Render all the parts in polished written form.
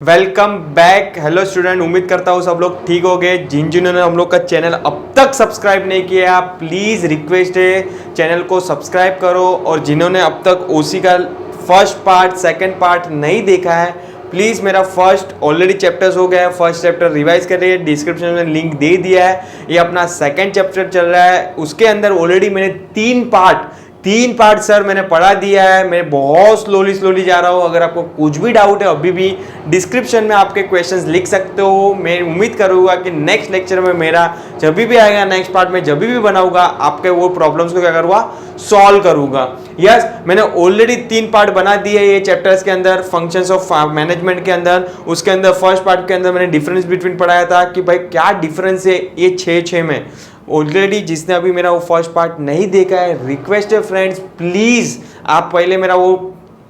Welcome back. Hello student, उम्मीद करता हूँ सब लोग ठीक हो गए। जिन्होंने हम लोग का चैनल अब तक सब्सक्राइब नहीं किया, प्लीज़ रिक्वेस्ट है चैनल को सब्सक्राइब करो। और जिन्होंने अब तक ओसी का फर्स्ट पार्ट सेकंड पार्ट नहीं देखा है, प्लीज़ मेरा फर्स्ट ऑलरेडी चैप्टर्स हो गया है, फर्स्ट चैप्टर रिवाइज करिए, डिस्क्रिप्शन में लिंक दे दिया है। ये अपना सेकंड चैप्टर चल रहा है, उसके अंदर ऑलरेडी मैंने तीन पार्ट सर मैंने पढ़ा दिया है। मैं बहुत स्लोली जा रहा हूँ। अगर आपको कुछ भी डाउट है अभी भी डिस्क्रिप्शन में आपके क्वेश्चंस लिख सकते हो। मैं उम्मीद करूँगा कि नेक्स्ट लेक्चर में मेरा जब भी आएगा, नेक्स्ट पार्ट में जब भी बनाऊंगा, आपके वो प्रॉब्लम्स को क्या करूँगा, सॉल्व करूँगा। यस, मैंने ऑलरेडी 3 पार्ट बना दिए ये चैप्टर्स के अंदर, फंक्शंस ऑफ मैनेजमेंट के अंदर। उसके अंदर फर्स्ट पार्ट के अंदर मैंने डिफरेंस बिटवीन पढ़ाया था कि भाई क्या डिफरेंस है ये 6 में। ऑलरेडी जिसने अभी मेरा वो फर्स्ट पार्ट नहीं देखा है, रिक्वेस्ट है फ्रेंड्स, प्लीज़ आप पहले मेरा वो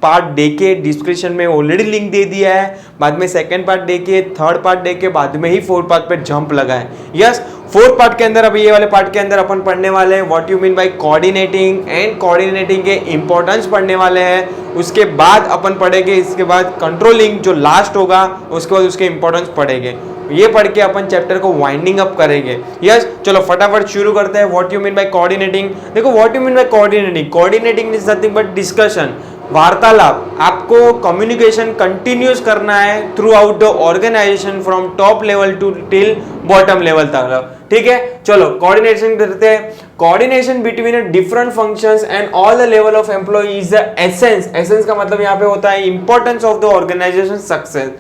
पार्ट देखे, डिस्क्रिप्शन में ऑलरेडी लिंक दे दिया है। बाद में सेकंड पार्ट देखे, थर्ड पार्ट देखे, बाद में ही फोर्थ पार्ट पे जंप लगाए। यस, फोर्थ पार्ट के अंदर अभी ये वाले पार्ट के अंदर अपन पढ़ने वाले हैं what you mean by coordinating and coordinating के इंपॉर्टेंस पढ़ने वाले हैं। उसके बाद अपन पढ़ेंगे, इसके बाद कंट्रोलिंग जो लास्ट होगा, उसके बाद उसके इंपॉर्टेंस पढ़ेंगे। ये पढ़ के अपन चैप्टर को वाइंडिंग अप करेंगे। यस, चलो फटाफट शुरू करते हैं। What you mean by coordinating. देखो, what you mean by coordinating is nothing but discussion, वार्तालाप। आपको कम्युनिकेशन कंटिन्यूस करना है throughout the organization from top level to till bottom level तक। ठीक है, चलो कोऑर्डिनेशन करते हैं। Coordination between different functions and all the level of employee is the essence. Essence का मतलब यहाँ पे होता है importance of the organisation success.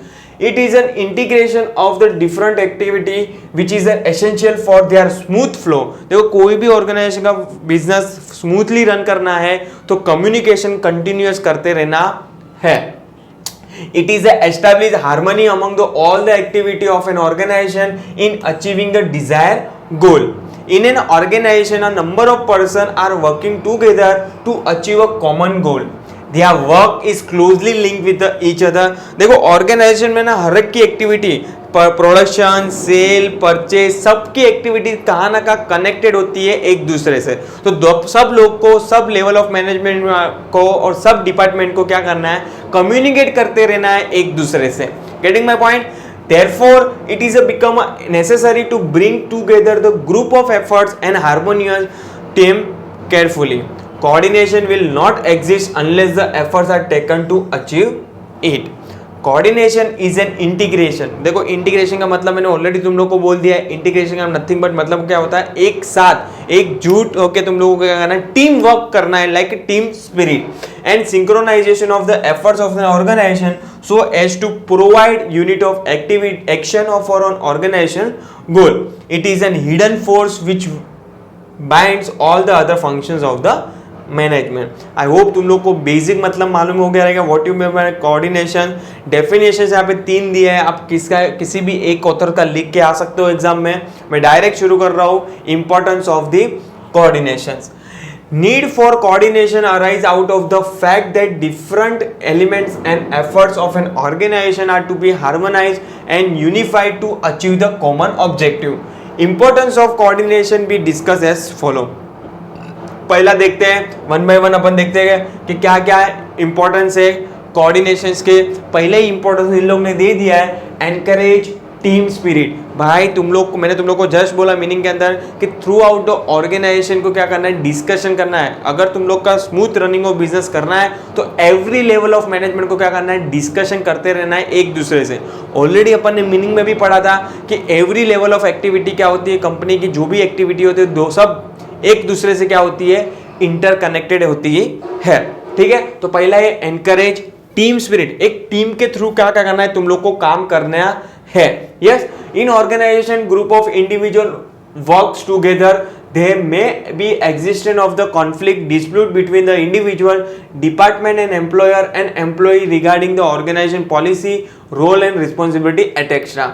It is an integration of the different activity which is essential for their smooth flow। देखो, कोई भी organisation का बिजनेस स्मूथली रन करना है तो कम्युनिकेशन कंटिन्यूअस करते रहना है। It is a established harmony among all the activity of an organization in achieving the desired goal। In an organization, a number of persons are working together to achieve a common goal। Their work is closely linked with each other। देखो, organisation में ना हर एक की activity, production, cell, purchase, सबकी activity कहाँ ना कहाँ connected होती है एक दूसरे से। तो सब लोग को, सब लेवल ऑफ मैनेजमेंट को और सब डिपार्टमेंट को क्या करना है, कम्युनिकेट करते रहना है एक दूसरे से। Getting my point? Therefore, it is become necessary to bring together the group of efforts and harmonious team carefully। Coordination will not exist unless the efforts are taken to achieve it। Coordination is an integration. देखो, integration का मतलब मैंने already तुम लोग को बोल दिया है। इंटीग्रेशन का नथिंग बट मतलब क्या होता है, एक साथ एकजुट होकर तुम लोगों को क्या करना है, टीम वर्क करना है, like team spirit and synchronisation of the efforts of an organisation so as to provide unit of activity action of our organisation goal. It is an hidden force which binds all the other functions of the management. I hope तुम लोग को basic मतलब मालूम हो गया रहेगा what you mean by coordination. Definition यहाँ पे 3 दिए हैं, आप किसी भी एक ऑथर का लिख के आ सकते हो एग्जाम में। मैं डायरेक्ट शुरू कर रहा हूँ। Importance of the coordinations. Need for coordination arise out of the fact that different elements and efforts of an organisation are to be harmonised and unified to achieve the common objective. Importance of coordination be discuss as follow. पहला देखते हैं, 1 bye 1 अपन देखते हैं कि क्या क्या importance है coordination के। पहले ही इंपॉर्टेंस इन लोग ने दे दिया है, एनकरेज टीम स्पिरिट। भाई मैंने तुम लोग को जस्ट बोला मीनिंग के अंदर कि थ्रू आउट द ऑर्गेनाइजेशन को क्या करना है, डिस्कशन करना है। अगर तुम लोग का स्मूथ रनिंग ऑफ बिजनेस करना है तो एवरी लेवल ऑफ मैनेजमेंट को क्या करना है, डिस्कशन करते रहना है एक दूसरे से। ऑलरेडी अपन ने मीनिंग में भी पढ़ा था कि एवरी लेवल ऑफ एक्टिविटी क्या होती है, कंपनी की जो भी एक्टिविटी होती है, दो सब एक दूसरे से क्या होती है, इंटरकनेक्टेड होती है। ठीक है, तो पहला है एनकरेज टीम स्पिरिट। एक टीम के थ्रू क्या क्या करना है, तुम लोग को काम करना है। Yes, in organisation group of individual works together, there may be existence of the conflict dispute between the individual, department and employer and employee regarding the organization policy, role and responsibility, etc.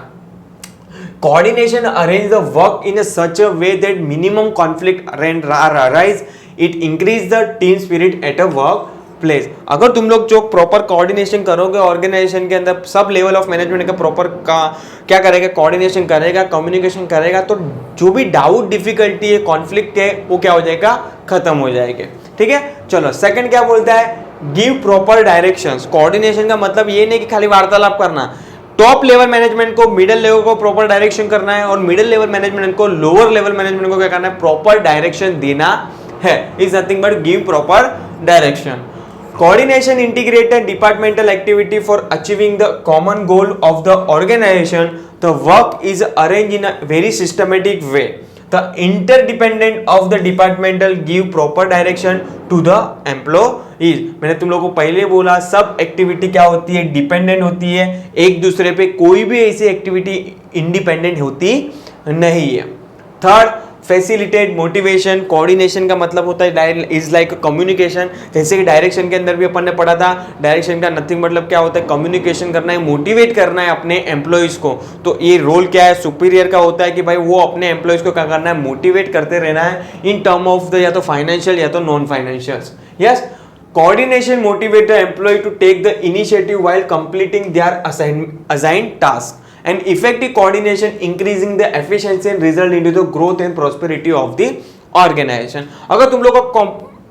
Coordination arrange the work in a such a way that minimum conflict arise। It increase the team spirit at a work place. अगर तुम लोग जो proper coordination करोगे organisation के अंदर, sub level of management का proper क्या करेगा, कोऑर्डिनेशन करेगा, कम्युनिकेशन करेगा, तो जो भी डाउट, डिफिकल्टी है, कॉन्फ्लिक्ट है, वो क्या हो जाएगा, खत्म हो जाएगा। ठीक है, चलो सेकंड क्या बोलता है, गिव प्रॉपर डायरेक्शंस। कोऑर्डिनेशन का मतलब ये नहीं कि खाली वार्तालाप करना, टॉप लेवल मैनेजमेंट को मिडिल लेवल को प्रॉपर डायरेक्शन करना है और मिडिल लेवल मैनेजमेंट को लोअर लेवल मैनेजमेंट को क्या करना है, प्रॉपर डायरेक्शन देना है. Is nothing but give proper direction. Coordination integrated departmental activity for achieving the common goal of the organization. The work is arranged in a very systematic way. The interdependent of the departmental give proper direction to the employees. मैंने तुम लोगों को पहले बोला सब activity क्या होती है, डिपेंडेंट होती है एक दूसरे पे, कोई भी ऐसी एक्टिविटी इंडिपेंडेंट होती नहीं है. Third, facilitate motivation. कोऑर्डिनेशन का मतलब होता है इज लाइक कम्युनिकेशन. जैसे कि डायरेक्शन के अंदर भी अपन ने पढ़ा था, डायरेक्शन का नथिंग मतलब क्या होता है, कम्युनिकेशन करना है, मोटिवेट करना है अपने एम्प्लॉयज को. तो ये रोल क्या है, सुपीरियर का होता है कि भाई वो अपने एम्प्लॉयज को क्या करना है, मोटिवेट करते रहना है इन टर्म ऑफ द या तो फाइनेंशियल या तो non financial. Yes, coordination motivate the employee to take the initiative while completing their assigned task. And effective coordination increasing the efficiency and result into the growth and prosperity of the organization. अगर तुम लोग का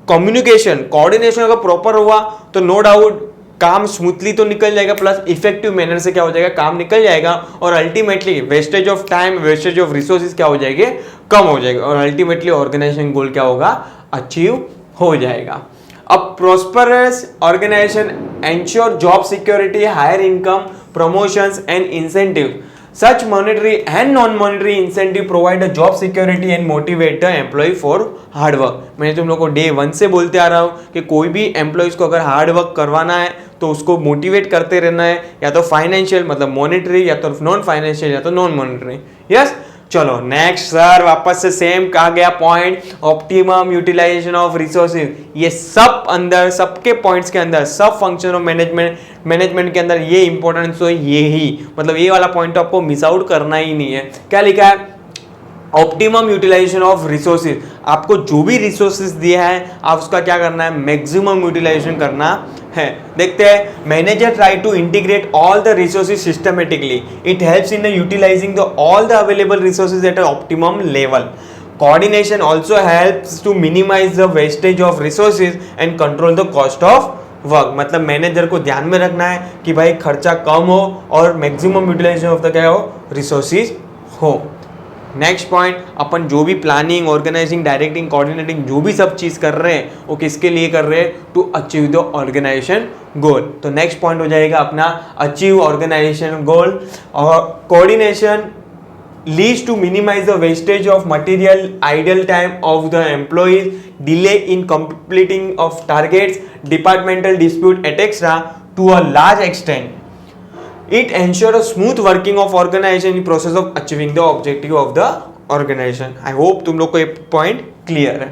communication coordination अगर proper हुआ तो no doubt काम smoothly तो निकल जाएगा, प्लस इफेक्टिव मैनर से क्या हो जाएगा, काम निकल जाएगा और ultimately wastage of time, wastage of resources क्या हो जाएंगे, कम हो जाएगा और अल्टीमेटली ऑर्गेनाइजेशन गोल क्या होगा, अचीव हो जाएगा. A prosperous organization ensure job security, higher income, promotions and incentives. Such monetary and non-monetary incentive provide a job security and motivate the employee for hard work. मैं तुम लोग को डे 1 से बोलते आ रहा हूँ कि कोई भी एम्प्लॉयज को अगर हार्ड वर्क करवाना है तो उसको मोटिवेट करते रहना है, या तो फाइनेंशियल मतलब मॉनेटरी, या तो नॉन फाइनेंशियल या तो नॉन मॉनेटरी. यस, चलो नेक्स्ट सर वापस से सेम कहा गया point, optimum utilisation of resources. ये सब अंदर सबके पॉइंट्स के अंदर सब फंक्शन ऑफ मैनेजमेंट के अंदर ये इंपॉर्टेंस हो, ये ही मतलब ये वाला पॉइंट तो आपको मिस आउट करना ही नहीं है. क्या लिखा है, ऑप्टिमम यूटिलाइजेशन ऑफ रिसोर्सेज. आपको जो भी रिसोर्सेज दिया है आप उसका क्या करना है, मैक्सिमम यूटिलाइजेशन करना है. देखते हैं, manager try to integrate all the resources systematically. It helps in utilising the all the available resources at optimum level. Coordination also helps to minimise the wastage of resources and control the cost of work. मतलब manager को ध्यान में रखना है कि भाई खर्चा कम हो और मैक्सिमम यूटिलाइजेशन ऑफ द क्या हो, रिसोर्सेज हो. नेक्स्ट पॉइंट, अपन जो भी प्लानिंग, ऑर्गेनाइजिंग, डायरेक्टिंग, कोऑर्डिनेटिंग जो भी सब चीज़ कर रहे हैं वो किसके लिए कर रहे हैं, टू अचीव द ऑर्गेनाइजेशन गोल. तो नेक्स्ट पॉइंट हो जाएगा अपना अचीव ऑर्गेनाइजेशन गोल. और coordination leads to minimise the wastage of material, idle time of the employees, delay in completing of targets, departmental dispute et cetera to a large extent. It ensures a smooth working of organization in process of achieving the objective of the organization. I hope तुम लोग को ये point clear है.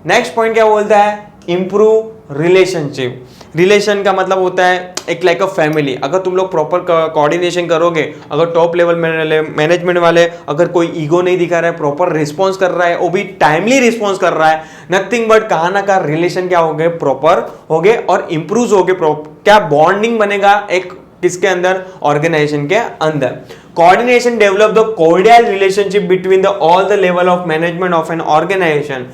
Next point क्या बोलता है, improve relationship. Relation का मतलब होता है एक लाइक अ फैमिली. अगर तुम लोग प्रॉपर कोऑर्डिनेशन करोगे, अगर टॉप लेवल मैनेजमेंट वाले अगर कोई ईगो नहीं दिखा रहा है, प्रॉपर रिस्पॉन्स कर रहा है, वो भी टाइमली रिस्पॉन्स कर रहा है, नथिंग बट कहा ना का रिलेशन क्या हो गए, प्रॉपर हो गए और इंप्रूव हो गए. क्या बॉन्डिंग बनेगा एक किसके अंदर, ऑर्गेनाइजेशन के अंदर. Coordination develop the cordial relationship between the all the level of management of an organisation.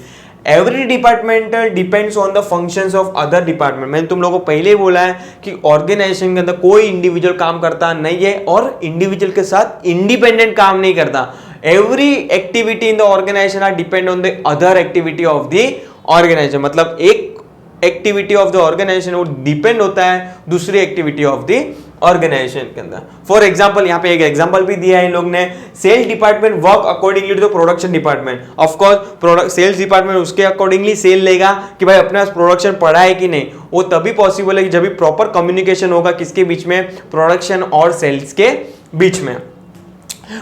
Every departmental depends on the functions of other department. मैंने तुम लोगों को पहले ही बोला है कि ऑर्गेनाइजेशन के अंदर कोई इंडिविजुअल काम करता नहीं है और इंडिविजुअल के साथ इंडिपेंडेंट काम नहीं करता. Every activity in the organisation are depend on the other activity of the organisation. मतलब एक एक्टिविटी ऑफ द ऑर्गेनाइजेशन वो डिपेंड होता है दूसरी एक्टिविटी ऑफ द ऑर्गेनाइजेशन के अंदर. फॉर एग्जाम्पल, यहाँ पे एक एग्जाम्पल भी दिया है इन लोग ने, sales department work accordingly to the production department. Of course sales department उसके अकॉर्डिंगली सेल लेगा कि भाई अपने पास प्रोडक्शन पड़ा है कि नहीं. वो तभी पॉसिबल है कि जब भी प्रॉपर कम्युनिकेशन होगा किसके बीच में, प्रोडक्शन और सेल्स के बीच में.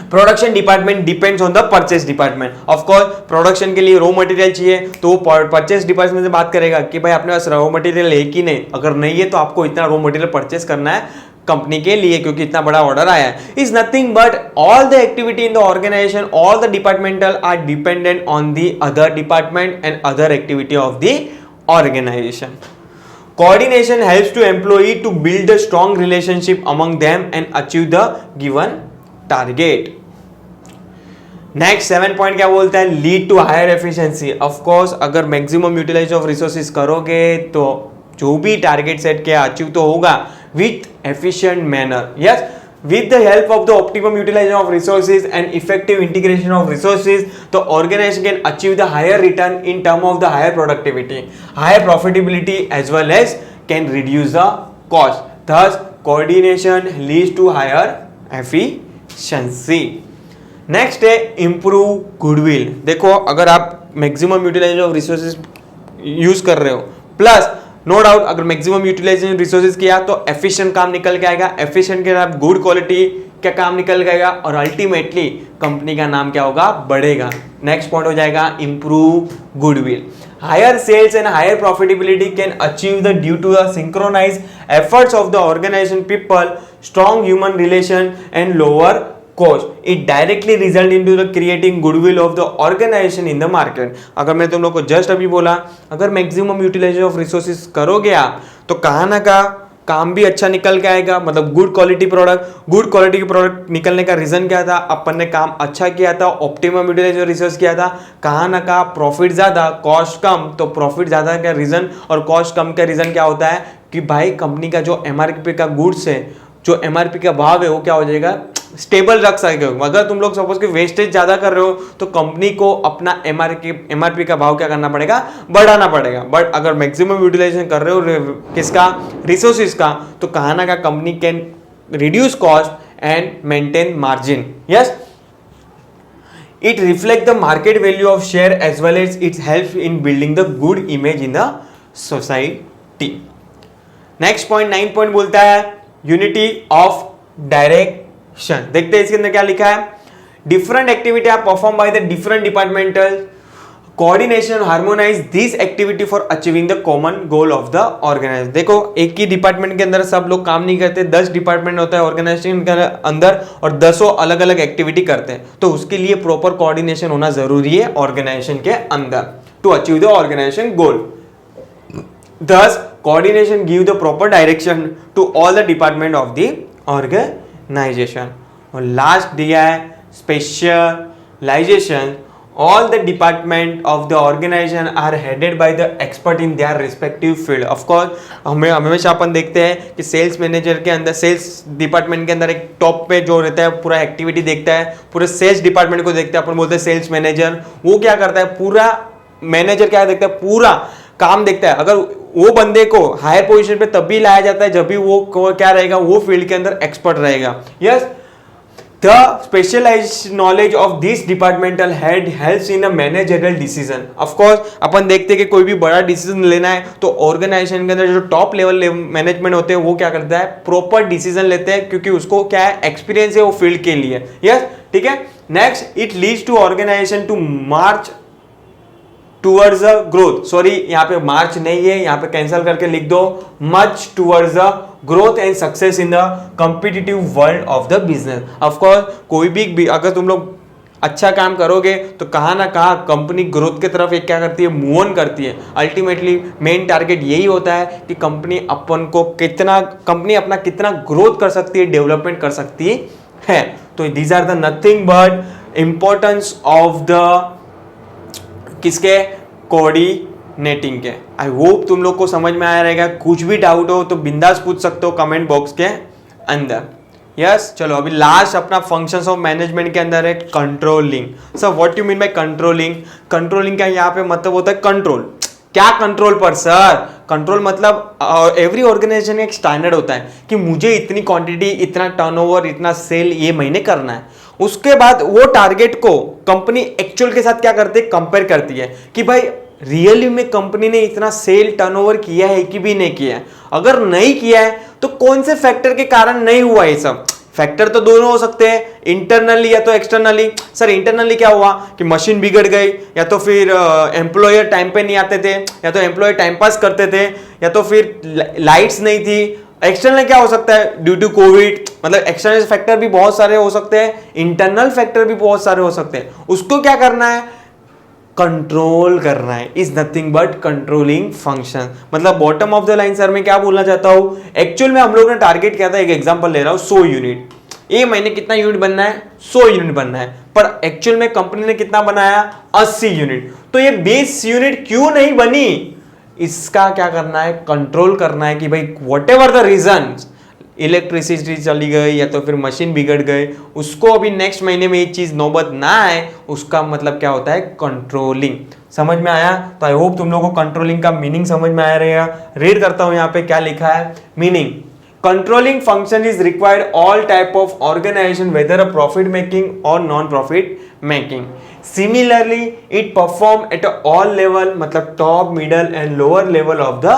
Production department depends on the purchase department. Of course production के लिए रॉ मटेरियल चाहिए तो वो परचेस डिपार्टमेंट से बात करेगा कि भाई अपने पास रॉ मटेरियल है कि नहीं. अगर नहीं है तो आपको इतना रॉ मटेरियल परचेस करना है कंपनी के लिए क्योंकि इतना बड़ा ऑर्डर आया है. Is nothing but all the activity in the organisation, all the departmental are dependent on the other department and other activity of the organisation. Coordination helps to employee to build a strong relationship among them and achieve the given target. Next 7 point क्या बोलता है, lead to higher efficiency. Of course अगर maximum utilisation of resources करोगे तो जो भी target set किया achieve तो होगा with efficient manner. Yes, with the help of the optimum utilization of resources and effective integration of resources, the organization can achieve the higher return in term of the higher productivity, higher profitability, as well as can reduce the cost. Thus coordination leads to higher efficiency. Next है improve goodwill. देखो अगर आप maximum utilisation of resources use कर रहे हो, plus no doubt अगर maximum utilisation resources किया तो एफिशिएंट काम निकल के आएगा, एफिशिएंट के साथ गुड क्वालिटी का काम निकल के आएगा और अल्टीमेटली कंपनी का नाम क्या होगा, बढ़ेगा. नेक्स्ट पॉइंट हो जाएगा improve goodwill. Higher sales and higher profitability can achieve the due to the synchronise efforts of the organisation people, strong human relation and lower cost. It directly result into the creating goodwill of the organization in the market. अगर मैं तुम लोग को just अभी बोला, अगर maximum utilisation of resources करोगे आप तो कहाँ ना कहाँ काम भी अच्छा निकल के आएगा, मतलब गुड क्वालिटी के प्रोडक्ट निकलने का रीजन क्या था, अपन ने काम अच्छा किया था, ऑप्टिमम यूटिलाइजेशन रिसोर्स किया था, कहाँ ना कहाँ प्रॉफिट ज्यादा कॉस्ट कम. तो प्रॉफिट ज्यादा का रीजन और कॉस्ट कम का रीजन क्या होता है कि भाई कंपनी का जो एमआरपी का गुड्स है, जो एमआरपी का भाव है वो क्या हो जाएगा, स्टेबल रख सके. अगर तुम लोग सपोज कि वेस्टेज ज्यादा कर रहे हो तो कंपनी को अपना एमआरपी का भाव क्या करना पड़ेगा, बढ़ाना पड़ेगा. बट अगर मैक्सिमम यूटिलाइजेशन कर रहे हो किसका, रिसोर्सेज का, तो कहाँ ना कहाँ company can reduce cost and maintain margin. Yes, it reflect the market value of share as well as it help in building the good image in the society. Next point 9 point बोलता है unity of direction. देखते हैं इसके अंदर क्या लिखा है. Different activity are perform by the different departmental, coordination harmonise this activity for achieving the common goal of the organisation. देखो एक ही डिपार्टमेंट के अंदर सब लोग काम नहीं करते, 10 डिपार्टमेंट होता है ऑर्गेनाइजेशन के अंदर और 10 अलग अलग एक्टिविटी करते हैं, तो उसके लिए प्रॉपर कोऑर्डिनेशन होना जरूरी है ऑर्गेनाइजेशन के अंदर to achieve the organisation goal. Thus, coordination give the proper direction to all the department of the organization. और लास्ट दिया है specialization. All the department of the organization are headed by the expert in their respective field. Of course, हमें हमेशा अपन देखते हैं कि sales manager के अंदर, सेल्स डिपार्टमेंट के अंदर एक टॉप पे जो रहता है पूरा एक्टिविटी देखता है, पूरे सेल्स डिपार्टमेंट को देखता है, अपन बोलते हैं सेल्स मैनेजर. वो क्या करता है, पूरा मैनेजर क्या देखता है, पूरा काम देखता है. अगर वो बंदे को हायर पोजीशन पे तब भी लाया जाता है जब भी वो क्या रहेगा, वो फील्ड के अंदर एक्सपर्ट रहेगा. Yes, the specialised knowledge of this departmental head helps in a managerial decision. Of course अपन देखते हैं कि कोई भी बड़ा डिसीजन लेना है तो ऑर्गेनाइजेशन के अंदर जो टॉप लेवल मैनेजमेंट होते हैं वो क्या करता है, प्रॉपर डिसीजन लेते हैं, क्योंकि उसको क्या है, एक्सपीरियंस है वो फील्ड के लिए. यस, ठीक है. Next, it leads to organisation to march towards the growth. Sorry, यहाँ पे मार्च नहीं है, यहाँ पे कैंसिल करके लिख दो, much towards the growth and success in the competitive world of the business. Of course कोई भी अगर तुम लोग अच्छा काम करोगे तो कहाँ ना कहाँ कंपनी ग्रोथ की तरफ एक क्या करती है, मूव ऑन करती है. अल्टीमेटली मेन टारगेट यही होता है कि कंपनी अपना कितना ग्रोथ कर सकती है, डेवलपमेंट कर सकती है. तो these are the nothing but importance of the किसके, कोऑर्डिनेटिंग के. आई होप तुम लोग को समझ में आया रहेगा. कुछ भी डाउट हो तो बिंदास पूछ सकते हो कमेंट बॉक्स के अंदर. यस, चलो अभी लास्ट अपना फंक्शंस ऑफ मैनेजमेंट के अंदर है controlling. Sir what you mean by controlling? Controlling का यहाँ पे मतलब होता है कंट्रोल. क्या कंट्रोल पर सर? कंट्रोल मतलब एवरी ऑर्गेनाइजेशन में एक स्टैंडर्ड होता है कि मुझे इतनी क्वांटिटी, इतना टर्नओवर, इतना सेल ये महीने करना है. उसके बाद वो टारगेट को कंपनी एक्चुअल के साथ क्या करती है, कंपेयर करती है कि भाई रियली में कंपनी ने इतना सेल टर्नओवर किया है कि भी नहीं किया है. अगर नहीं किया है तो कौन से फैक्टर के कारण नहीं हुआ ये सब. फैक्टर तो दोनों हो सकते हैं, इंटरनली या तो एक्सटर्नली. सर इंटरनली क्या हुआ कि मशीन बिगड़ गई, या तो फिर एम्प्लॉयर टाइम पे नहीं आते थे, या तो एम्प्लॉयर टाइम पास करते थे, या तो फिर लाइट्स नहीं थी. एक्सटर्नल क्या हो सकता है, ड्यू टू कोविड. मतलब एक्सटर्नल फैक्टर भी बहुत सारे हो सकते हैं, इंटरनल फैक्टर भी बहुत सारे हो सकते हैं. उसको क्या करना है, कंट्रोल करना है. Is nothing but controlling function. मतलब bottom of the line sir मैं क्या बोलना चाहता हूं, एक्चुअल में हम लोग ने टारगेट किया था, एक एग्जांपल ले रहा हूं, 100 यूनिट. ये महीने कितना यूनिट बनना है, 100 यूनिट बनना है. पर एक्चुअल में कंपनी ने कितना बनाया, 80 यूनिट. तो ये 20 यूनिट क्यों नहीं बनी, इसका क्या करना है, कंट्रोल करना है कि भाई व्हाटएवर द रीजन, इलेक्ट्रिसिटी चली गई या तो फिर मशीन बिगड़ गए, उसको अभी नेक्स्ट महीने में ये चीज़ नौबत ना आए, उसका मतलब क्या होता है, कंट्रोलिंग। समझ में आया? तो आई होप तुम लोगों को कंट्रोलिंग का मीनिंग समझ में आया रहेगा। रीड करता हूं यहाँ पे क्या लिखा है। Meaning, controlling function is required all type of organization whether a profit making or non profit making. Similarly it perform at all level, मतलब top, middle and lower level of the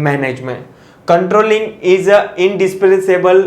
management. Controlling is a indispensable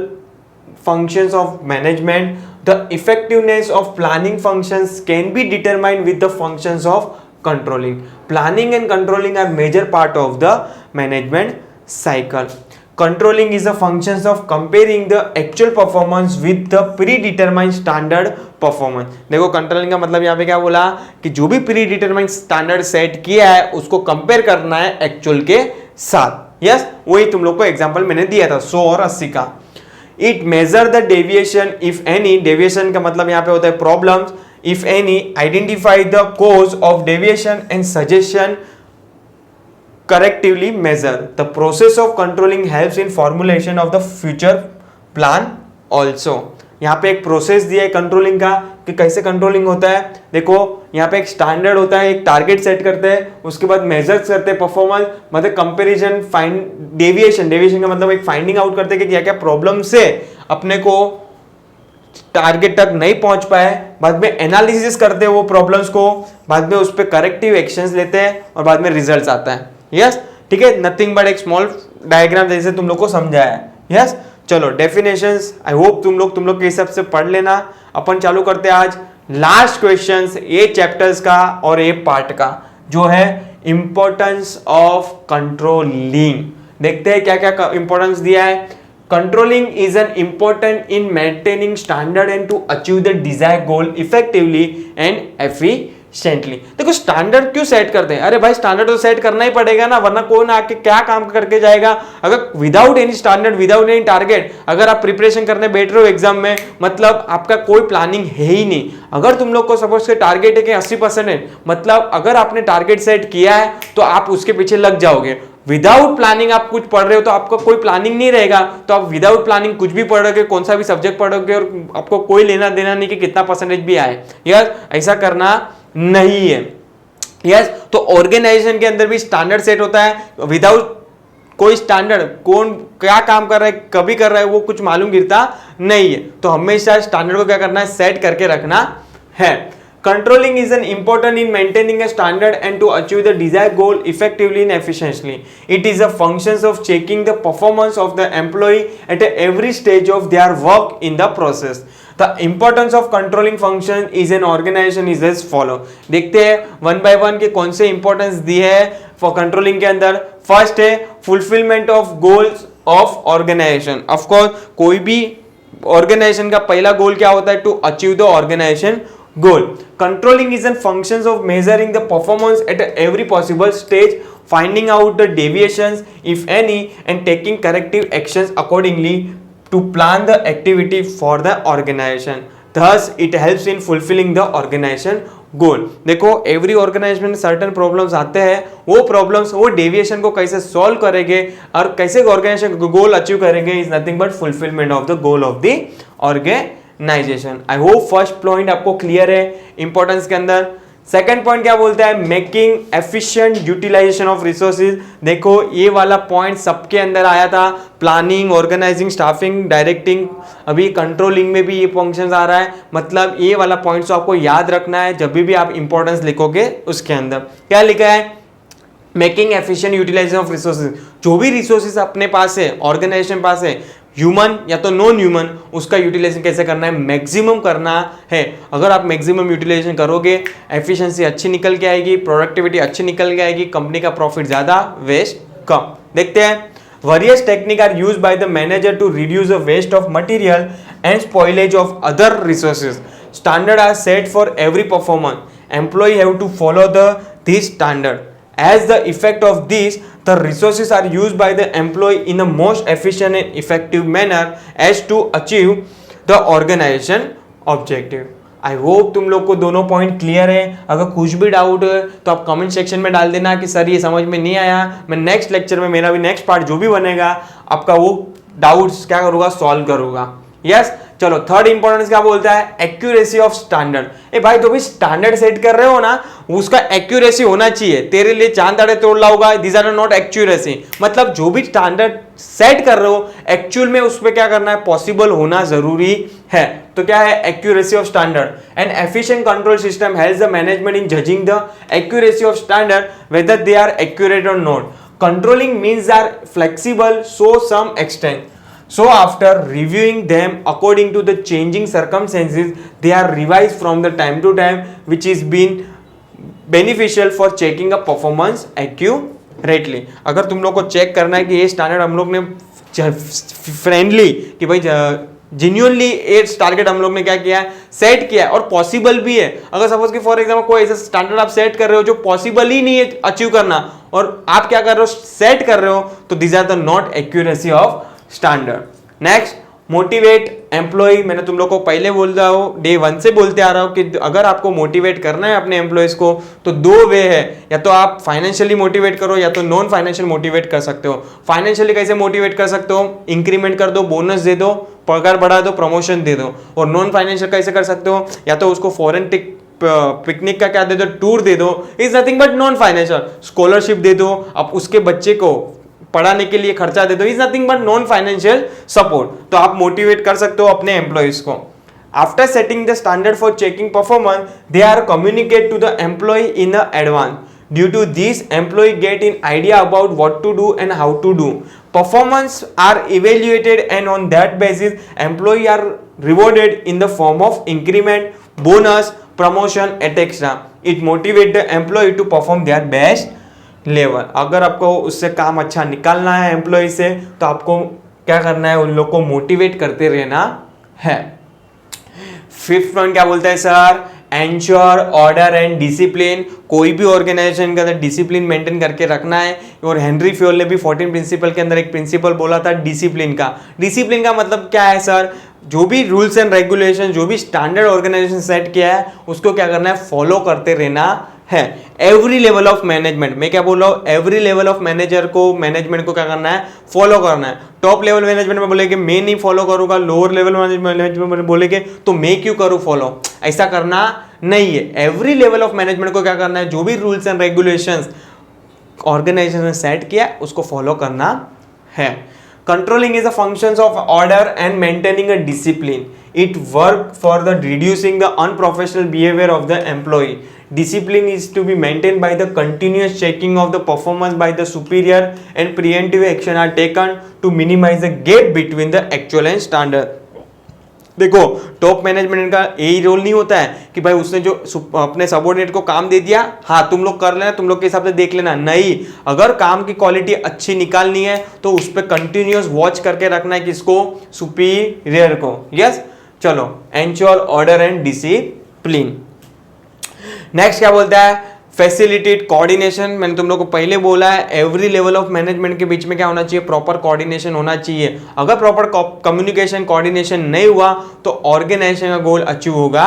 functions of management. The effectiveness of planning functions can be determined with the functions of controlling. Planning and controlling are major part of the management cycle. Controlling is a function of comparing the actual performance with the predetermined standard performance. देखो controlling का मतलब यहाँ पे क्या बोला कि जो भी प्रीडिटरमाइंड स्टैंडर्ड सेट किया है उसको कंपेयर करना है एक्चुअल के साथ। यस, वही तुम लोग को एग्जांपल मैंने दिया था 100 और 80 का। It measure the deviation if any, deviation का मतलब यहाँ पे होता है problems, if any, identify the cause of deviation and suggestion correctively measure. The process of controlling helps in formulation of the future plan also. यहाँ पे एक process दिया है कंट्रोलिंग का कि कैसे कंट्रोलिंग होता है। देखो यहाँ पे एक स्टैंडर्ड होता है, एक टारगेट सेट करते हैं, उसके बाद मेजर्स करते हैं परफॉर्मेंस, मतलब कंपैरिजन, फाइंड डेविएशन, डेविएशन का मतलब एक फाइंडिंग आउट करते हैं कि क्या क्या प्रॉब्लम से अपने को टारगेट तक नहीं पहुंच पाए, बाद में एनालिसिस करते हैं वो प्रॉब्लम्स को, बाद में उस पर करेक्टिव एक्शंस लेते हैं और बाद में रिजल्ट्स आता है। यस, ठीक है, नथिंग बट एक स्मॉल डायग्राम जैसे तुम लोग को समझाया है। यस, चलो डेफिनेशंस आई होप तुम लोग के हिसाब से पढ़ लेना। अपन चालू करते हैं आज लास्ट क्वेश्चंस ये चैप्टर्स का और ये पार्ट का, जो है इंपॉर्टेंस ऑफ कंट्रोलिंग। देखते हैं क्या क्या इंपॉर्टेंस दिया है। Controlling is an important in maintaining standard and to achieve the desired goal effectively and efficiently. देखो स्टैंडर्ड क्यों सेट करते हैं? अरे भाई स्टैंडर्ड तो सेट करना ही पड़ेगा ना, वरना कौन आके क्या काम करके जाएगा। अगर without any standard, without any target अगर आप प्रिपरेशन करने बैठ रहे हो एग्जाम में, मतलब आपका कोई प्लानिंग है ही नहीं। अगर तुम लोग को सपोज के टारगेट है कि 80% है, मतलब अगर आपने टारगेट सेट किया है तो आप उसके पीछे लग जाओगे। विदाउट प्लानिंग आप कुछ पढ़ रहे हो तो आपका कोई प्लानिंग नहीं रहेगा, तो आप विदाउट प्लानिंग कुछ भी पढ़ोगे, कौन सा भी सब्जेक्ट पढ़ोगे और आपको कोई लेना देना नहीं कि कितना परसेंटेज भी आए। यार ऐसा करना नहीं है। यस, तो ऑर्गेनाइजेशन के अंदर भी स्टैंडर्ड सेट होता है। विदाउट कोई स्टैंडर्ड कौन क्या काम कर रहा है, कभी कर रहा है, वो कुछ मालूम गिरता नहीं है। तो हमेशा स्टैंडर्ड को क्या करना है, सेट करके रखना है। Controlling is an important in maintaining a standard and to achieve the desired goal effectively and efficiently. It is a function of checking the performance of the employee at every stage of their work in the process. The importance of controlling function is an organization is as follow. देखते हैं one by one के कौन से importance दिए है for controlling के अंदर। First है fulfilment of goals of organisation. Of course कोई भी ऑर्गेनाइजेशन का पहला गोल क्या होता है, to achieve the organisation goal. Controlling is a function of measuring the performance at every possible stage, finding out the deviations if any and taking corrective actions accordingly to plan the activity for the organization. Thus it helps in fulfilling the organization goal. देखो every organisation में certain problems आते हैं, वो problems वो deviation को कैसे solve करेंगे और कैसे ऑर्गेनाइजेशन गोल अचीव करेंगे is nothing but fulfilment of the goal of the organisation. I hope first point आपको क्लियर है इंपॉर्टेंस के अंदर। सेकंड पॉइंट क्या बोलता है, making efficient utilisation of resources. देखो ये वाला पॉइंट सबके अंदर आया था, प्लानिंग, ऑर्गेनाइजिंग, स्टाफिंग, डायरेक्टिंग, अभी कंट्रोलिंग में भी ये फंक्शन आ रहा है। मतलब ये वाला पॉइंट्स आपको याद रखना है जब भी आप इंपॉर्टेंस लिखोगे। उसके अंदर क्या लिखा है, making efficient utilisation of resources. जो भी रिसोर्सेज अपने पास है, ऑर्गेनाइजेशन पास है, ह्यूमन या तो नॉन ह्यूमन, उसका यूटिलाइजेशन कैसे करना है, मैक्सिमम करना है। अगर आप मैक्सिमम यूटिलाइजेशन करोगे, एफिशिएंसी अच्छी निकल के आएगी, प्रोडक्टिविटी अच्छी निकल के आएगी, कंपनी का प्रॉफिट ज्यादा, वेस्ट कम। देखते हैं, various technique are used by the manager to reduce the waste of material and spoilage of other resources. Standard are set for every performance, employ have to follow this standard. As the effect of this, the resources are used by the employee in the most efficient and effective manner as to achieve the organization objective. I hope तुम लोग को दोनों point clear है। अगर कुछ भी doubt है तो आप कमेंट सेक्शन में डाल देना कि सर ये समझ में नहीं आया। मैं नेक्स्ट लेक्चर में, मेरा भी नेक्स्ट पार्ट जो भी बनेगा आपका वो डाउट्स क्या करूंगा, सॉल्व करूंगा। यस चलो थर्ड इंपॉर्टेंस क्या बोलता है, एक्यूरेसी ऑफ स्टैंडर्ड। ए भाई जो भी स्टैंडर्ड सेट कर रहे हो ना उसका एक्यूरेसी होना चाहिए, तेरे लिए चांद तारे तोड़ लाऊंगा, दिस आर नॉट एक्यूरेसी। मतलब जो भी स्टैंडर्ड सेट कर रहे हो एक्चुअल में उस पर क्या करना है, पॉसिबल होना जरूरी है। तो क्या है, accuracy of standard. And efficient control system helps the management in judging the accuracy of standard whether they are accurate और not. Controlling means are flexible so some extent. So after reviewing them according to the changing circumstances, they are revised from the time to time, which is been beneficial for checking a performance accurately. अगर तुम लोग को check करना है कि ये standard हम लोग ने फ्रेंडली कि भाई जेन्युइनली एज टारगेट हम लोग ने क्या किया है, सेट किया है और पॉसिबल भी है। अगर सपोज कि फॉर एग्जांपल कोई ऐसा स्टैंडर्ड आप सेट कर रहे हो जो पॉसिबल ही नहीं है अचीव करना और आप क्या कर रहे हो, सेट कर रहे हो, तो this are the not accuracy of standard. Next, motivate employ. मैंने तुम लोग को पहले बोल रहा हूं, डे 1 से बोलते आ रहा हूं कि अगर आपको मोटिवेट करना है अपने एम्प्लॉयज को तो दो वे है, या तो आप फाइनेंशियली मोटिवेट करो या तो नॉन फाइनेंशियल मोटिवेट कर सकते हो। फाइनेंशियली कैसे मोटिवेट कर सकते हो, इंक्रीमेंट कर दो, बोनस दे दो, पगार बढ़ा दो, प्रमोशन दे दो। और नॉन फाइनेंशियल कैसे कर सकते हो, या तो उसको फॉरेन पिकनिक का क्या दे दो, टूर दे दो, is nothing but non financial. Scholarship दे दो, आप उसके बच्चे को पढ़ाने के लिए खर्चा दे दो, is nothing but non financial support. तो आप मोटिवेट कर सकते हो अपने एम्प्लॉयज को। After setting the standard for checking performance, they are communicate to the employ in the advance. Due to this, employee get an idea about what to do and how to do. Performance are evaluated and on that basis, employee are rewarded in the form of increment, bonus, promotion, etc. It motivate the employee to perform their best level. अगर आपको उससे काम अच्छा निकालना है employ से तो आपको क्या करना है, उन लोग को मोटिवेट करते रहना है। फिफ्थ पॉइंट क्या बोलता है sir, ensure order and discipline. कोई भी ऑर्गेनाइजेशन के अंदर डिसिप्लिन मेंटेन करके रखना है। और हेनरी फ्योल ने भी 14 प्रिंसिपल के अंदर एक प्रिंसिपल बोला था डिसिप्लिन का। डिसिप्लिन का मतलब क्या है सर, जो भी रूल्स एंड रेगुलेशन, जो भी स्टैंडर्ड ऑर्गेनाइजेशन सेट किया है उसको क्या करना है, फॉलो करते रहना है। एवरी लेवल ऑफ मैनेजमेंट, मैं क्या बोल रहा हूं, एवरी लेवल ऑफ मैनेजर को, मैनेजमेंट को क्या करना है, फॉलो करना है। टॉप लेवल मैनेजमेंट में बोलेगे मैं नहीं फॉलो करूंगा, लोअर लेवल मैनेजमेंट में बोलेगे तो मैं क्यों करूं फॉलो, ऐसा करना नहीं है। एवरी लेवल ऑफ मैनेजमेंट को क्या करना है, जो भी रूल्स एंड रेगुलेशंस ऑर्गेनाइजेशन ने सेट किया उसको फॉलो करना है। Controlling is a functions of order and maintaining a discipline. It work for the reducing the unprofessional behavior of the employee. Discipline is to be maintained by the continuous checking of the performance by the superior and preemptive action are taken to minimize the gap between the actual and standard. देखो top management का यही role नहीं होता है कि भाई उसने जो अपने सबऑर्डिनेट को काम दे दिया, हाँ तुम लोग कर लेना, तुम लोग के हिसाब से देख लेना। नहीं, अगर काम की क्वालिटी अच्छी निकालनी है तो उस पर कंटिन्यूअस वॉच करके रखना है किसको, सुपीरियर को। यस चलो, ensure order and discipline. Next क्या बोलता है, फैसिलिटेट कोऑर्डिनेशन। मैंने तुम लोग को पहले बोला है एवरी लेवल ऑफ मैनेजमेंट के बीच में क्या होना चाहिए, प्रॉपर कोऑर्डिनेशन होना चाहिए। अगर प्रॉपर कम्युनिकेशन कोऑर्डिनेशन नहीं हुआ तो ऑर्गेनाइजेशन का गोल अचीव होगा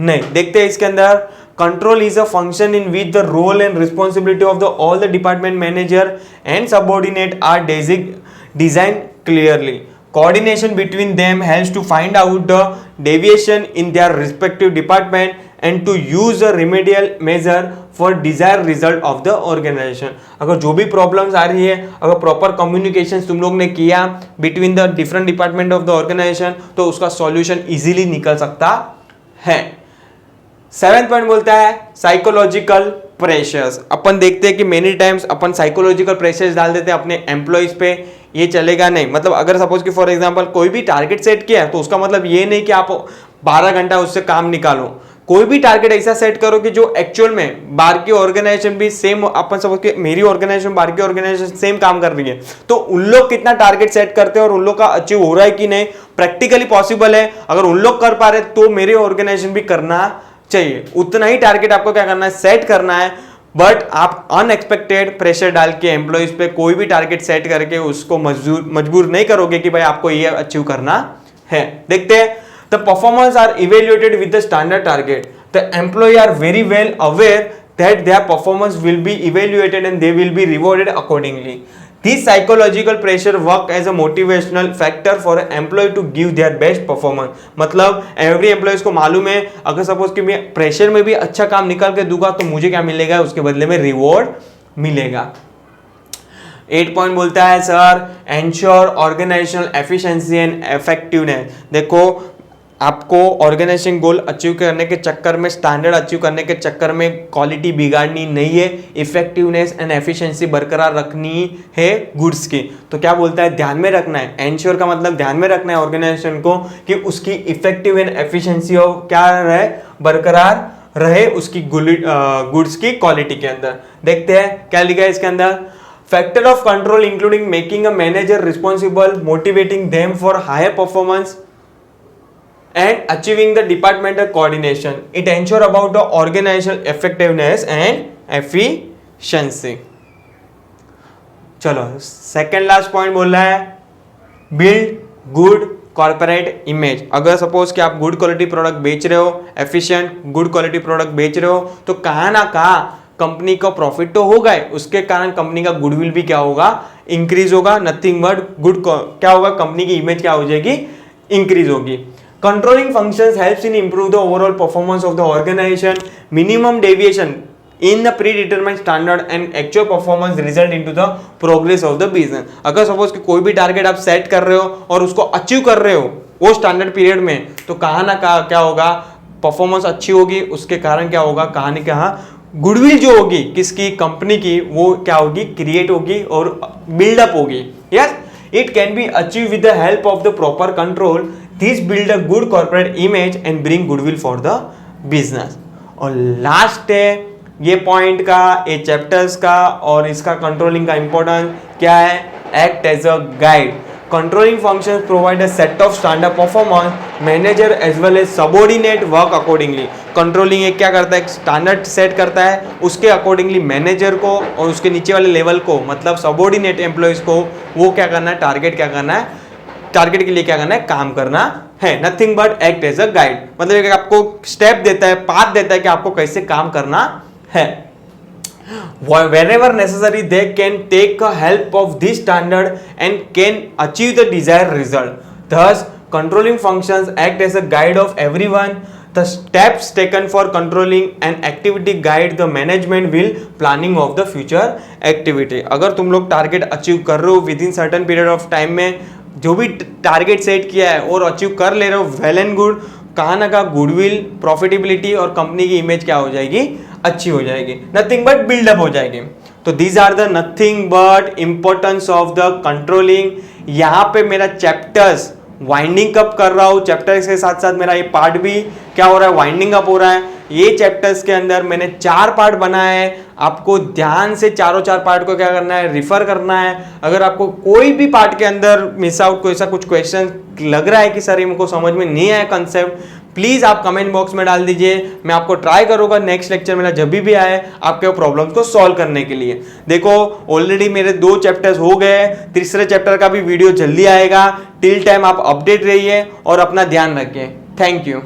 नहीं। देखते हैं इसके अंदर, control is a function in which the role and responsibility of the all the department manager and subordinate are design clearly. Coordination between them helps to find out the deviation in their respective department and to use a remedial measure for desired result of the organization. अगर जो भी problems आ रही है, अगर proper communication तुम लोग ने किया between the different department of the organisation तो उसका सॉल्यूशन इजीली निकल सकता है। 7th पॉइंट बोलता है साइकोलॉजिकल प्रेशर्स। अपन देखते हैं कि मेनी टाइम्स अपन साइकोलॉजिकल प्रेशर्स डाल देते हैं अपने एम्प्लॉयज पे, ये चलेगा नहीं। मतलब अगर सपोज कि फॉर एग्जांपल कोई भी टारगेट सेट किया है तो उसका मतलब ये नहीं कि आप 12 घंटा उससे काम निकालो। कोई भी टारगेट ऐसा सेट करो कि जो एक्चुअल में बाहर की ऑर्गेनाइजेशन भी सेम, अपन सपोज कि मेरी ऑर्गेनाइजेशन बाहर की ऑर्गेनाइजेशन सेम काम कर रही है तो उन लोग कितना टारगेट सेट करते हैं और उन लोग का अचीव हो रहा है कि नहीं, प्रैक्टिकली पॉसिबल है। अगर उन लोग कर पा रहे तो मेरे ऑर्गेनाइजेशन भी करना चाहिए। उतना ही टारगेट आपको क्या करना है, सेट करना है। बट आप अनएक्सपेक्टेड प्रेशर डाल के एम्प्लॉयज पे कोई भी टारगेट सेट करके उसको मजबूर नहीं करोगे कि भाई आपको ये अचीव करना है। देखते हैं, the performance are evaluated with the standard target. The employ are very well aware that their performance will be evaluated and they will be rewarded accordingly. This psychological pressure work as a motivational factor for an employee to give their best performance. मतलब every employees को मालूम है अगर suppose कि मैं pressure में भी अच्छा काम निकाल के दूंगा तो मुझे क्या मिलेगा, उसके बदले में रिवॉर्ड मिलेगा। 8 पॉइंट बोलता है sir, ensure organisational efficiency and effectiveness. देखो आपको ऑर्गेनाइजेशन गोल अचीव करने के चक्कर में, स्टैंडर्ड अचीव करने के चक्कर में क्वालिटी बिगाड़नी नहीं है, इफेक्टिवनेस एंड एफिशिएंसी बरकरार रखनी है गुड्स की। तो क्या बोलता है, ध्यान में रखना है। एंश्योर का मतलब ध्यान में रखना है ऑर्गेनाइजेशन को कि उसकी इफेक्टिव एंड एफिशिएंसी क्या रहे, बरकरार रहे उसकी गुड्स की क्वालिटी के अंदर। देखते हैं क्या लिखा है इसके अंदर। Factor of control including making a manager responsible, motivating them for higher performance and achieving the departmental coordination. It ensure about the organizational effectiveness and efficiency. चलो सेकेंड लास्ट पॉइंट बोल रहा है, बिल्ड गुड कॉर्पोरेट इमेज। अगर suppose कि आप good quality product बेच रहे हो, एफिशिएंट गुड क्वालिटी प्रोडक्ट बेच रहे हो, तो कहाँ ना कहाँ कंपनी का प्रॉफिट तो होगा ही, उसके कारण कंपनी का गुडविल भी क्या होगा, इंक्रीज होगा। नथिंग बट गुड क्या होगा, कंपनी की इमेज क्या हो जाएगी, इंक्रीज होगी। Controlling functions helps in improve the overall performance of the organization. Minimum deviation in the predetermined standard and actual performance result into the progress of the business. अगर suppose कि कोई भी target आप set कर रहे हो और उसको अचीव कर रहे हो वो स्टैंडर्ड पीरियड में, तो कहाँ ना कहाँ क्या होगा, परफॉर्मेंस अच्छी होगी, उसके कारण क्या होगा, कहाँ न कहाँ गुडविल जो होगी किसकी, कंपनी की, वो क्या होगी, क्रिएट होगी और बिल्डअप होगी। Yes, it can be achieved with the help of the proper control. This build a good corporate image and bring goodwill for the business. और लास्ट है ये पॉइंट का, ये चैप्टर्स का और इसका कंट्रोलिंग का इंपॉर्टेंस क्या है, act as a guide. Controlling functions provide a set of standard performance, manager as well as subordinate work accordingly. Controlling एक क्या करता है, स्टैंडर्ड सेट करता है, उसके अकॉर्डिंगली मैनेजर को और उसके नीचे वाले लेवल को, मतलब सबऑर्डिनेट एम्प्लॉयज को वो क्या करना है, टारगेट क्या करना है, टारगेट के लिए क्या करना है, काम करना है। Nothing but act as a guide, मतलब आपको स्टेप देता है, पाथ देता है कि आपको कैसे काम करना है। Whenever necessary, they can take a help of this standard and can achieve the desired result. Thus, controlling functions act as a guide of everyone. The steps taken for controlling an activity guide the management will planning of the future activity. अगर तुम लोग target achieve कर रहे हो with in certain period of time में, जो भी target set किया है और अचीव कर ले रहे हो, वेल एंड गुड, कहाँ ना कहाँ गुडविल, प्रॉफिटेबिलिटी और कंपनी की इमेज क्या हो जाएगी, अच्छी हो जाएगी, नथिंग बट बिल्डअप हो जाएगी। तो these are the nothing but importance of the controlling. यहाँ पे मेरा चैप्टर्स वाइंडिंग अप कर रहा हूँ, चैप्टर्स के साथ साथ मेरा ये पार्ट भी क्या हो रहा है, वाइंडिंग अप हो रहा है। ये चैप्टर्स के अंदर मैंने 4 पार्ट बनाए हैं, आपको ध्यान से चारों 4 पार्ट को क्या करना है, रिफर करना है। अगर आपको कोई भी पार्ट के अंदर मिस आउट, कोई ऐसा कुछ क्वेश्चन लग रहा है कि सर ये मुझको समझ में नहीं आया कंसेप्ट, प्लीज आप कमेंट बॉक्स में डाल दीजिए, मैं आपको ट्राई करूंगा नेक्स्ट लेक्चर मेरा जब भी आए आपके प्रॉब्लम्स को सॉल्व करने के लिए। देखो ऑलरेडी मेरे 2 चैप्टर्स हो गए, तीसरे चैप्टर का भी वीडियो जल्दी आएगा। टिल टाइम आप अपडेट रहिए और अपना ध्यान रखिए। Thank you.